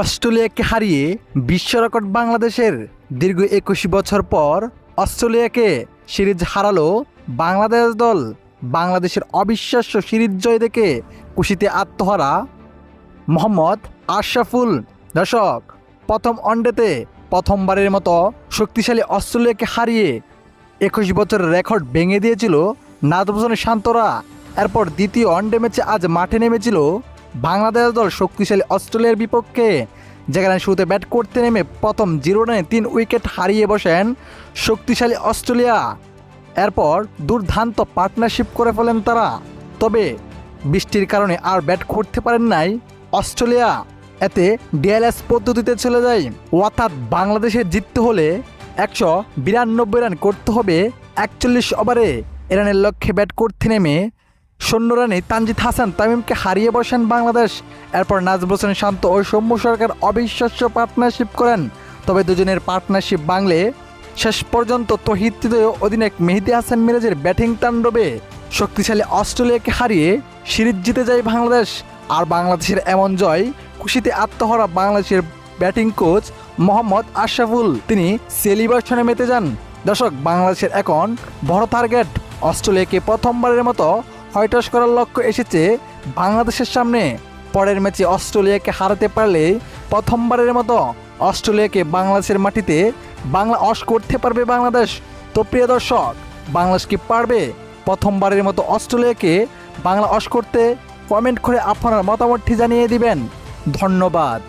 অস্ট্রেলিয়াকে হারিয়ে বিশ্ব রেকর্ড বাংলাদেশের। দীর্ঘ ২১ বছর পর অস্ট্রেলিয়াকে সিরিজ হারালো বাংলাদেশ দল। বাংলাদেশের অবিশ্বাস্য সিরিজ জয় দেখে খুশিতে আত্মহারা মোহাম্মদ আশরাফুল। দর্শক, প্রথম ওয়ানডেতে প্রথমবারের মতো শক্তিশালী অস্ট্রেলিয়াকে হারিয়ে ২১ বছরের রেকর্ড ভেঙে দিয়েছিল নাজমুল হোসেন শান্তরা। এরপর দ্বিতীয় ওয়ানডে ম্যাচে আজ মাঠে নেমেছিল বাংলাদেশ দল শক্তিশালী অস্ট্রেলিয়ার বিপক্ষে, যেখানে শুরুতে ব্যাট করতে নেমে প্রথম 0 রানে 3 উইকেট হারিয়ে বসেন শক্তিশালী অস্ট্রেলিয়া। এরপর দুর্দান্ত পার্টনারশিপ করে ফেলেন তারা। তবে বৃষ্টির কারণে আর ব্যাট করতে পারেন নাই অস্ট্রেলিয়া। এতে ডিএলএস পদ্ধতিতে চলে যায়। অর্থাৎ বাংলাদেশের জিততে হলে 192 রান করতে হবে 41 ওভারে। এ রানের লক্ষ্যে ব্যাট করতে নেমে 0 রানে তানজিদ হাসান তামিমকে হারিয়ে বসেন বাংলাদেশ। এরপর নাজমুল হোসেন শান্ত ও সৌম্য সরকার অবিশ্বাস্য পার্টনারশিপ করেন। তবে দুজনের পার্টনারশিপ ভাঙলে শেষ পর্যন্ত তৌহিদ হৃদয় অধিনায়ক মেহেদী হাসান মিরাজের ব্যাটিং তাণ্ডবে শক্তিশালী অস্ট্রেলিয়াকে হারিয়ে সিরিজ জিতে যায় বাংলাদেশ। আর বাংলাদেশের এমন জয় খুশিতে আত্মহারা বাংলাদেশের ব্যাটিং কোচ মোহাম্মদ আশরাফুল। তিনি সেলিব্রেশনে মেতে যান। দর্শক, বাংলাদেশের এখন বড় টার্গেট অস্ট্রেলিয়াকে প্রথমবারের মতো হয়টস করার লক্ষ্য এসেছে বাংলাদেশের সামনে। পরের ম্যাচে অস্ট্রেলিয়াকে হারাতে পারলে প্রথমবারের মতো অস্ট্রেলিয়াকে বাংলাদেশের মাটিতে বাংলা অস করতে পারবে বাংলাদেশ। তো প্রিয় দর্শক, বাংলাদেশ কি পারবে প্রথমবারের মতো অস্ট্রেলিয়াকে বাংলা অস করতে? কমেন্ট করে আপনার মতামতটি জানিয়ে দিবেন। ধন্যবাদ।